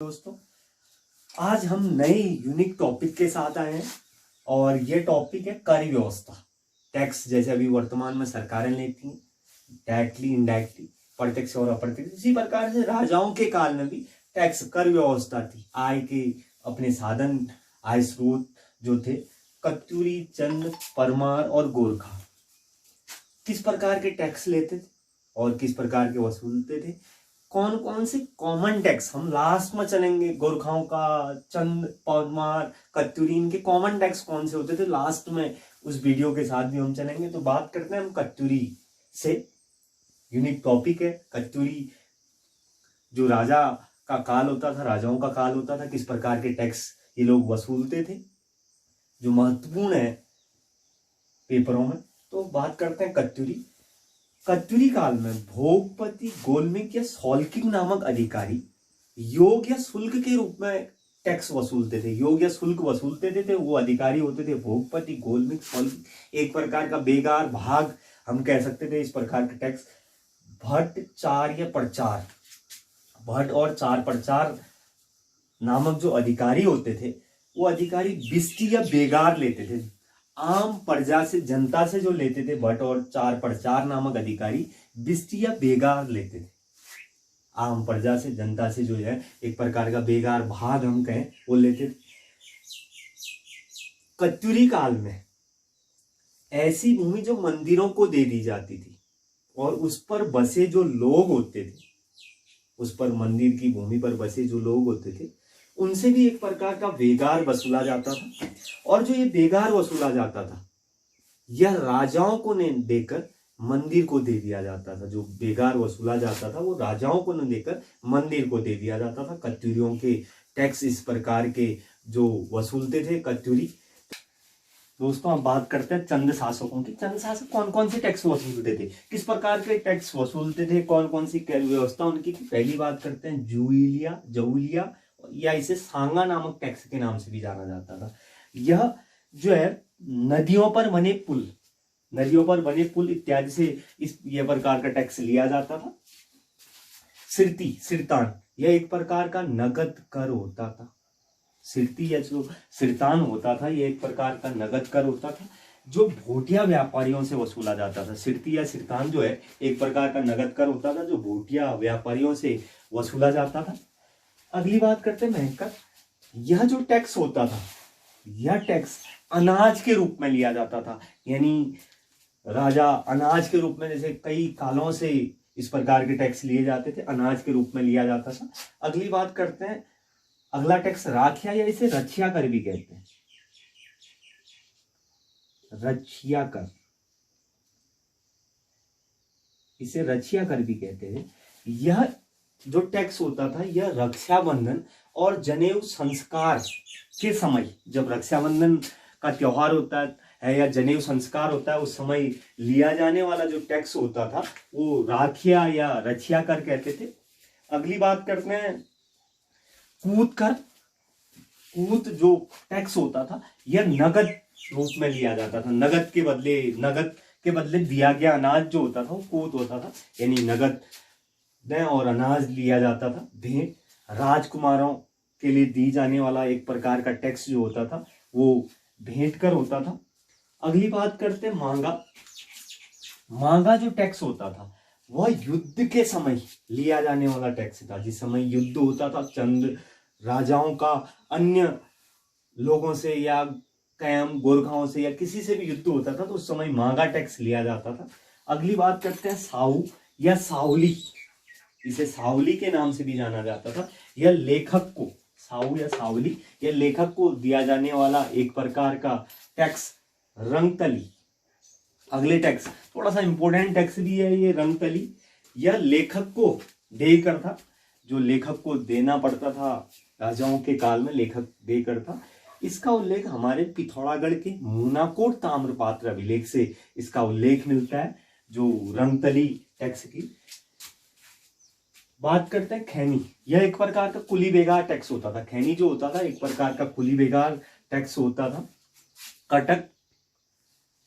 दोस्तों, आज हम नए यूनिक टॉपिक के साथ आए हैं और ये टॉपिक है कर व्यवस्था। टैक्स जैसे अभी वर्तमान में सरकारें लेती हैं, डायरेक्टली इनडायरेक्टली, प्रत्यक्ष और अप्रत्यक्ष, इसी प्रकार से राजाओं के काल में भी टैक्स कर व्यवस्था थी। आय के अपने साधन, आय स्रोत जो थे कत्यूरी, चंद, परमार और गोरखा किस प्रकार के टैक्स लेते थे और किस प्रकार के वसूलते थे। कौन कौन से कॉमन टैक्स, हम लास्ट में चलेंगे, गोरखाओं का, चंद, परमार, कत्यूरी के कॉमन टैक्स कौन से होते थे लास्ट में उस वीडियो के साथ भी हम चलेंगे। तो बात करते हैं हम कत्यूरी से। यूनिक टॉपिक है कत्यूरी। जो राजा का काल होता था, राजाओं का काल होता था, किस प्रकार के टैक्स ये लोग वसूलते थे, जो महत्वपूर्ण है पेपरों में। तो बात करते हैं कत्यूरी। कत्यूरी काल में भोगपति, गोलमिक या सौल्किक नामक अधिकारी योग या शुल्क के रूप में टैक्स वसूलते थे। योग या शुल्क वसूलते थे वो अधिकारी होते थे भोगपति, गोलमिक, सौल्किक, एक प्रकार का बेगार भाग हम कह सकते थे इस प्रकार के टैक्स। भट्ट, चार या प्रचार, भट्ट और चार प्रचार नामक जो अधिकारी होते थे वो अधिकारी बिस्टी या बेगार लेते थे। आम प्रजा से, जनता से जो लेते थे भट्ट और चार प्रचार नामक अधिकारी बिस्टी या बेगार लेते थे। आम प्रजा से, जनता से जो है एक प्रकार का बेगार भाग हम कहें वो लेते थे। कत्यूरी काल में ऐसी भूमि जो मंदिरों को दे दी जाती थी और उस पर बसे जो लोग होते थे, उस पर मंदिर की भूमि पर बसे जो लोग होते थे उनसे भी एक प्रकार का बेगार वसूला जाता था। और जो ये बेगार वसूला जाता था यह राजाओं को ने देकर मंदिर को दे दिया जाता था। जो बेगार वसूला जाता था वो राजाओं को न देकर मंदिर को दे दिया जाता था। कत्यूरियों के टैक्स इस प्रकार के जो वसूलते थे कत्यूरी। दोस्तों, अब बात करते हैं चंद शासकों की। चंद शासक कौन कौन से टैक्स वसूलते थे, किस प्रकार के टैक्स वसूलते थे, कौन कौन सी व्यवस्था उनकी थी। पहली बात करते हैं जूलिया, जऊलिया, या इसे सांगा नामक टैक्स के नाम से भी जाना जाता था। यह जो है नदियों पर बने पुल, नदियों पर बने पुल इत्यादि से इस ये प्रकार का टैक्स लिया जाता था। सिरती, सिरतान, यह एक प्रकार का नगद कर होता था। सिरती या जो सिरतान होता था यह एक प्रकार का नगद कर होता था जो भोटिया व्यापारियों से वसूला जाता था। सिरती या सिरतान जो है एक प्रकार का नगद कर होता था जो भोटिया व्यापारियों से वसूला जाता था। अगली बात करते हैं महंग कर। यह जो टैक्स होता था यह टैक्स अनाज के रूप में लिया जाता था। यानी राजा अनाज के रूप में, जैसे कई कालों से इस प्रकार के टैक्स लिए जाते थे, अनाज के रूप में लिया जाता था। अगली बात करते हैं अगला टैक्स राखिया, या इसे रछिया कर भी कहते हैं। रछिया कर, इसे रछिया कर भी कहते हैं। यह जो टैक्स होता था यह रक्षाबंधन और जनेऊ संस्कार के समय, जब रक्षाबंधन का त्योहार होता है या जनेऊ संस्कार होता है उस समय लिया जाने वाला जो टैक्स होता था वो राखिया या रछिया कर कहते थे। अगली बात करते हैं कूत कर। कूत जो टैक्स होता था यह नगद रूप में लिया जाता था। नगद के बदले दिया गया अनाज जो होता था वो कूत होता था, यानी नगद दें और अनाज लिया जाता था। भेंट, राजकुमारों के लिए दी जाने वाला एक प्रकार का टैक्स जो होता था वो भेंट कर होता था। अगली बात करते हैं मांगा। मांगा जो टैक्स होता था वह युद्ध के समय लिया जाने वाला टैक्स था। जिस समय युद्ध होता था, चंद राजाओं का अन्य लोगों से या कैम गोरखाओं से या किसी से भी युद्ध होता था तो उस समय मांगा टैक्स लिया जाता था। अगली बात करते हैं साहू या सावली, इसे सावली के नाम से भी जाना जाता था। यह लेखक को, साहू या सावली, यह लेखक को दिया जाने वाला एक प्रकार का टैक्स। रंगतली, अगले टैक्स थोड़ा सा इंपोर्टेंट टैक्स भी है ये रंगतली। यह लेखक को देकर था, जो लेखक को देना पड़ता था राजाओं के काल में, लेखक देकर था। इसका उल्लेख हमारे पिथौरागढ़ के मूनाकोट ताम्रपात्र अभिलेख से इसका उल्लेख मिलता है, जो रंगतली टैक्स की। बात करते हैं खैनी। यह एक प्रकार का कुली बेगार टैक्स होता था। खैनी जो होता था एक प्रकार का कुली बेगार टैक्स होता था। कटक,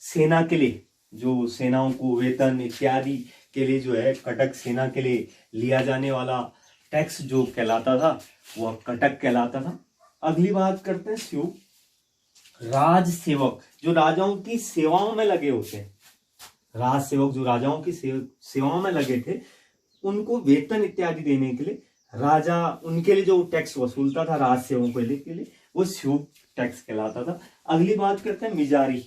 सेना के लिए, जो सेनाओं को वेतन इत्यादि के लिए जो है कटक सेना के लिए लिया जाने वाला टैक्स जो कहलाता था वह कटक कहलाता था। अगली बात करते हैं स्यूप। राज सेवक जो राजाओं की सेवाओं में लगे होते हैं, राज सेवक जो राजाओं की सेवाओं में लगे थे, उनको वेतन इत्यादि देने के लिए राजा उनके लिए जो टैक्स वसूलता था राज सेवकों के लिए वो स्यूप टैक्स कहलाता था। अगली बात करते हैं मिजारी।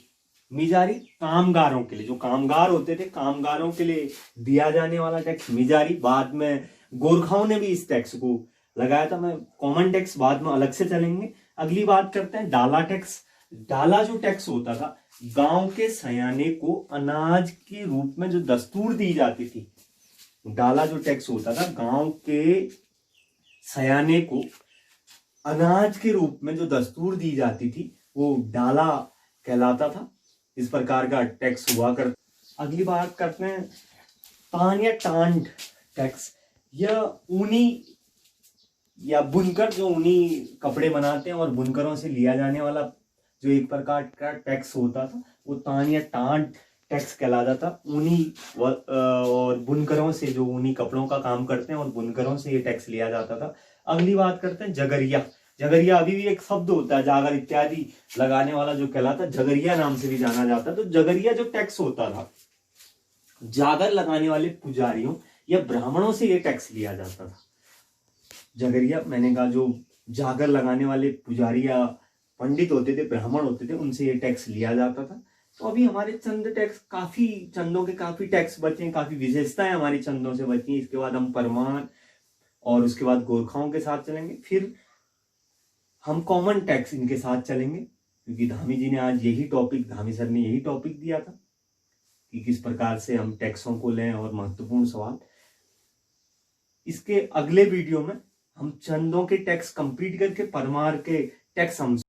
मिजारी कामगारों के लिए, जो कामगार होते थे कामगारों के लिए दिया जाने वाला टैक्स मिजारी। बाद में गोरखाओं ने भी इस टैक्स को लगाया था। मैं कॉमन टैक्स बाद में अलग से चलेंगे। अगली बात करते हैं डाला टैक्स। डाला जो टैक्स होता था, गांव के सयाने को अनाज के रूप में जो दस्तूर दी जाती थी, डाला जो टैक्स होता था गांव के सयाने को अनाज के रूप में जो दस्तूर दी जाती थी वो डाला कहलाता था। इस प्रकार का टैक्स हुआ कर। अगली बात करते हैं तान या टांड टैक्स। यह ऊनी या बुनकर जो ऊनी कपड़े बनाते हैं और बुनकरों से लिया जाने वाला जो एक प्रकार का टैक्स होता था वो तान या टांड टैक्स कहलाता था। ऊनी और बुनकरों से, जो ऊनी कपड़ों का काम करते हैं और बुनकरों से ये टैक्स लिया जाता था। अगली बात करते हैं जगरिया। जगरिया अभी भी एक शब्द होता है, जागर इत्यादि लगाने वाला जो कहलाता है, जगरिया नाम से भी जाना जाता है। तो जगरिया जो टैक्स होता था, जागर लगाने वाले पुजारियों या ब्राह्मणों से ये टैक्स लिया जाता था। जगरिया मैंने कहा जो जागर लगाने वाले पुजारी या पंडित होते थे, ब्राह्मण होते थे, उनसे ये टैक्स लिया जाता था। तो अभी हमारे चंद टैक्स काफी, चंदों के काफी टैक्स बचे हैं, काफी विशेषताएं हमारी चंदों से बची हैं। इसके बाद हम परमार और उसके बाद गोरखाओं के साथ चलेंगे, फिर हम कॉमन टैक्स इनके साथ चलेंगे, क्योंकि धामी जी ने आज यही टॉपिक, धामी सर ने यही टॉपिक दिया था कि किस प्रकार से हम टैक्सों को लें और महत्वपूर्ण सवाल। इसके अगले वीडियो में हम चंदों के टैक्स कंप्लीट करके परमार के टैक्स हम